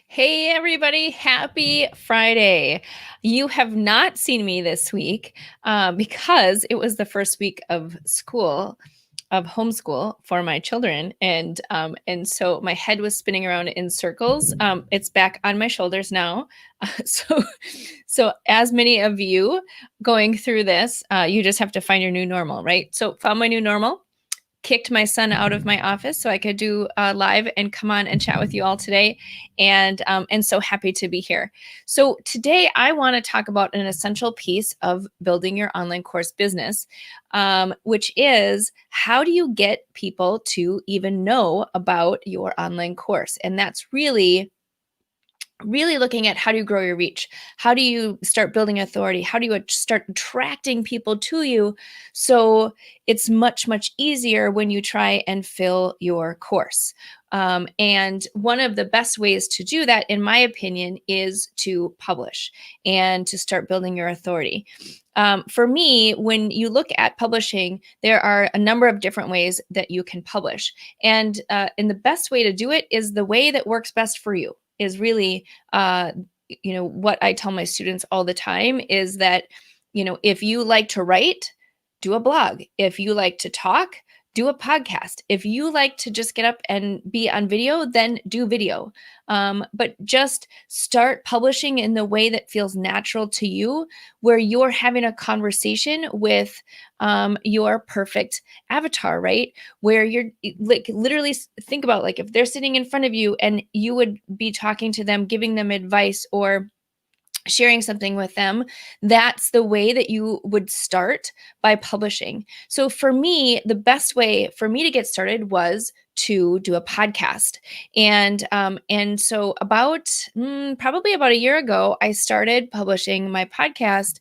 Hey, everybody. Happy Friday. You have not seen me this week because it was the first week of school, of homeschool for my children. And so my head was spinning around in circles. It's back on my shoulders now. So as many of you going through this, you just have to find your new normal, right? So found my new normal, kicked my son out of my office so I could do live and come on and chat with you all today, and so happy to be here. So today I want to talk about an essential piece of building your online course business, which is how do you get people to even know about your online course? And that's really looking at how do you grow your reach? How do you start building authority? How do you start attracting people to you? So it's much, much easier when you try and fill your course. And one of the best ways to do that, in my opinion, is to publish and to start building your authority. For me, when you look at publishing, there are a number of different ways that you can publish. And the best way to do it is the way that works best for you, is really what I tell my students all the time is that, if you like to write, do a blog. If you like to talk, do a podcast. If you like to just get up and be on video, then do video. But just start publishing in the way that feels natural to you, where you're having a conversation with your perfect avatar, right? Where you're like literally think about, like, if they're sitting in front of you and you would be talking to them, giving them advice or sharing something with them, that's the way that you would start by publishing. So for me, the best way for me to get started was to do a podcast. And so probably about a year ago, I started publishing my podcast.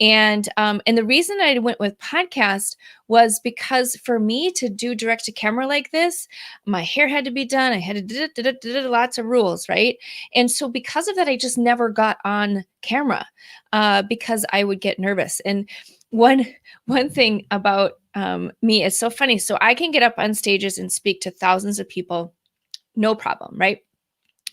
And the reason I went with podcast was because for me to do direct to camera like this, my hair had to be done. I had to do lots of rules, right? And so because of that, I just never got on camera because I would get nervous. And one thing about me is so funny. So I can get up on stages and speak to thousands of people, no problem, right?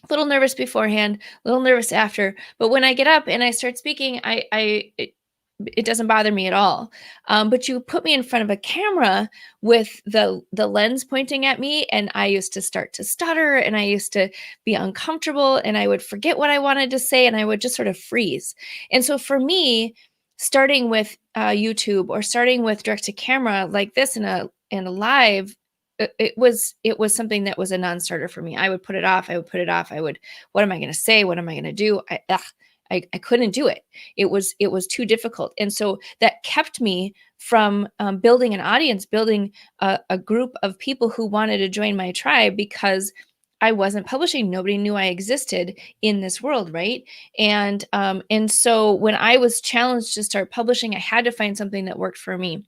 A little nervous beforehand, a little nervous after. But when I get up and I start speaking, it doesn't bother me at all. But you put me in front of a camera with the lens pointing at me, and I used to start to stutter, and I used to be uncomfortable, and I would forget what I wanted to say, and I would just sort of freeze. And so for me, starting with YouTube or starting with direct to camera like this in a live, it was something that was a non-starter for me. I would put it off. What am I going to say? What am I going to do? I couldn't do it. It was too difficult. And so that kept me from building an audience, building a group of people who wanted to join my tribe, because I wasn't publishing. Nobody knew I existed in this world, right? And so when I was challenged to start publishing, I had to find something that worked for me.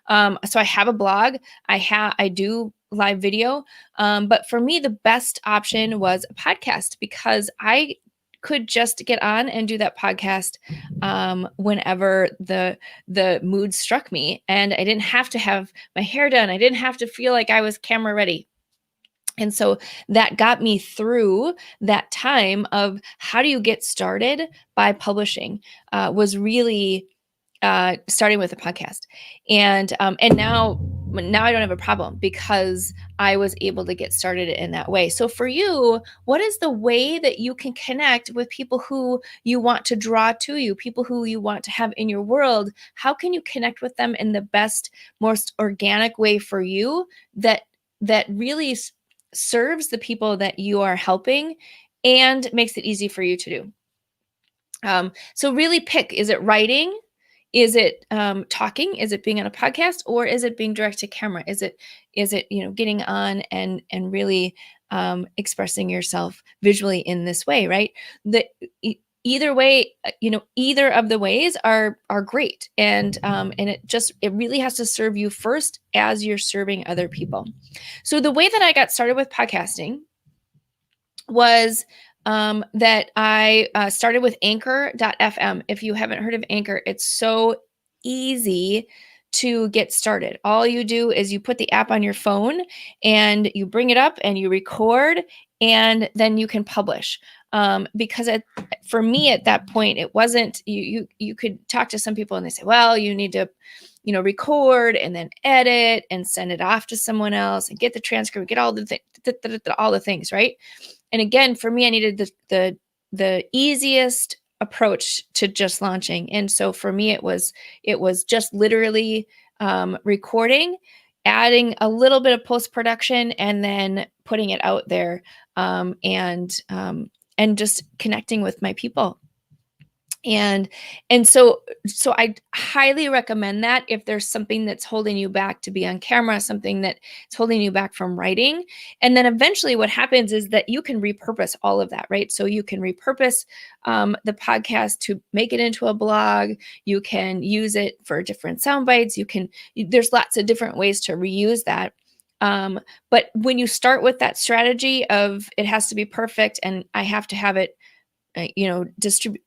So I have a blog. I do live video. But for me, the best option was a podcast, because I could just get on and do that podcast whenever the mood struck me, and I didn't have to have my hair done. I didn't have to feel like I was camera ready. And so that got me through that time of how do you get started by publishing, was really starting with a podcast. And now I don't have a problem, because I was able to get started in that way. So for you, what is the way that you can connect with people who you want to draw to you, people who you want to have in your world? How can you connect with them in the best, most organic way for you, that really serves the people that you are helping and makes it easy for you to do? So really pick, is it writing? Is it talking? Is it being on a podcast? Or is it being direct to camera? Is it getting on and really expressing yourself visually in this way, right? Either way, either of the ways are great, and it really has to serve you first as you're serving other people. So the way that I got started with podcasting was that I started with Anchor.fm. If you haven't heard of Anchor, it's so easy to get started. All you do is you put the app on your phone and you bring it up and you record, and then you can publish. Because for me at that point, it wasn't, you could talk to some people and they say, well, you need to, record and then edit and send it off to someone else and get the transcript, get all the things, right? And again, for me, I needed the easiest approach to just launching. And so for me, it was just literally recording, adding a little bit of post-production, and then putting it out there, and just connecting with my people. And so I highly recommend that if there's something that's holding you back to be on camera, something that's holding you back from writing. And then eventually what happens is that you can repurpose all of that, right? So you can repurpose the podcast to make it into a blog. You can use it for different sound bites. There's lots of different ways to reuse that. But when you start with that strategy of it has to be perfect and I have to have it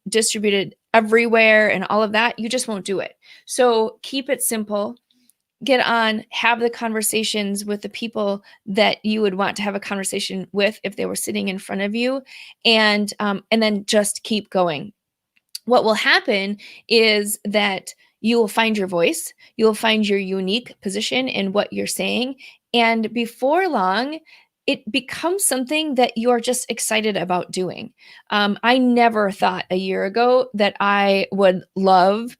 distributed everywhere and all of that, you just won't do it. So keep it simple, get on, have the conversations with the people that you would want to have a conversation with if they were sitting in front of you, and then just keep going. What will happen is that you will find your voice, you will find your unique position in what you're saying, and before long, it becomes something that you're just excited about doing. I never thought a year ago that I would love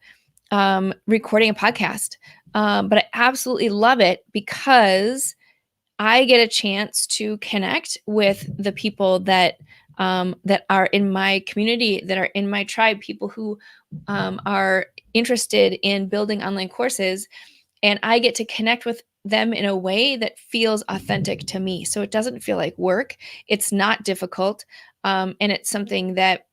recording a podcast, but I absolutely love it because I get a chance to connect with the people that are in my community, that are in my tribe, people who are interested in building online courses, and I get to connect with them in a way that feels authentic to me. So it doesn't feel like work. It's not difficult. And it's something that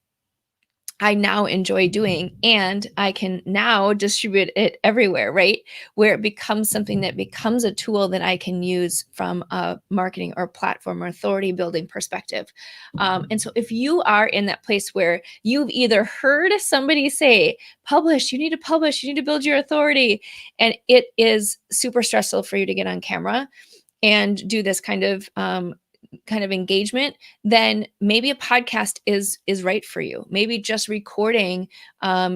I now enjoy doing, and I can now distribute it everywhere, right? Where it becomes something that becomes a tool that I can use from a marketing or platform or authority building perspective. And so if you are in that place where you've either heard somebody say, publish, you need to publish, you need to build your authority, and it is super stressful for you to get on camera and do this kind of engagement, then maybe a podcast is right for you. Maybe just recording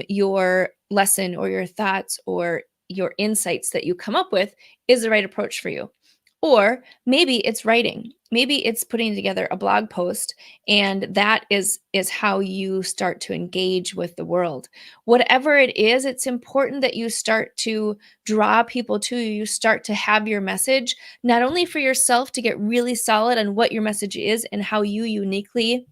your lesson or your thoughts or your insights that you come up with is the right approach for you. Or maybe it's writing. Maybe it's putting together a blog post, and that is how you start to engage with the world. Whatever it is, it's important that you start to draw people to you. You start to have your message, not only for yourself to get really solid on what your message is and how you uniquely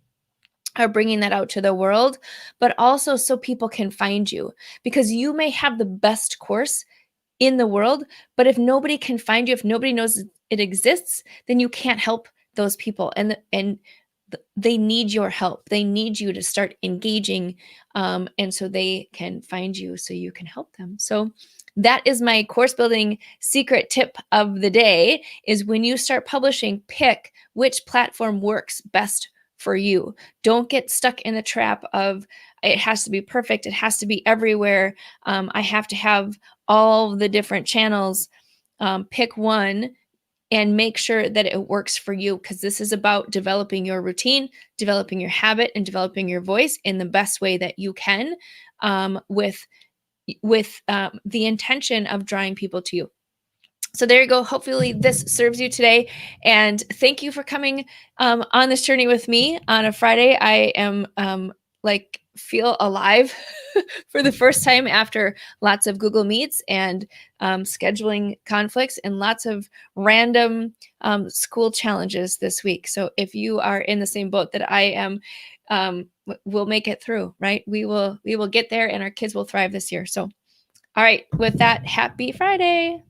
are bringing that out to the world, but also so people can find you, because you may have the best course in the world, but if nobody can find you, if nobody knows it exists, then you can't help those people, and they need your help. They need you to start engaging, and so they can find you, so you can help them. So that is my course building secret tip of the day: is when you start publishing, pick which platform works best for you. Don't get stuck in the trap of it has to be perfect, it has to be everywhere, I have to have all the different channels. Pick one and make sure that it works for you, because this is about developing your routine, developing your habit, and developing your voice in the best way that you can, with the intention of drawing people to you. So there you go. Hopefully this serves you today. And thank you for coming on this journey with me on a Friday. I am feel alive for the first time after lots of Google Meets and scheduling conflicts and lots of random school challenges this week. So if you are in the same boat that I am, we'll make it through, right? We will get there, and our kids will thrive this year. So, all right, with that, happy Friday.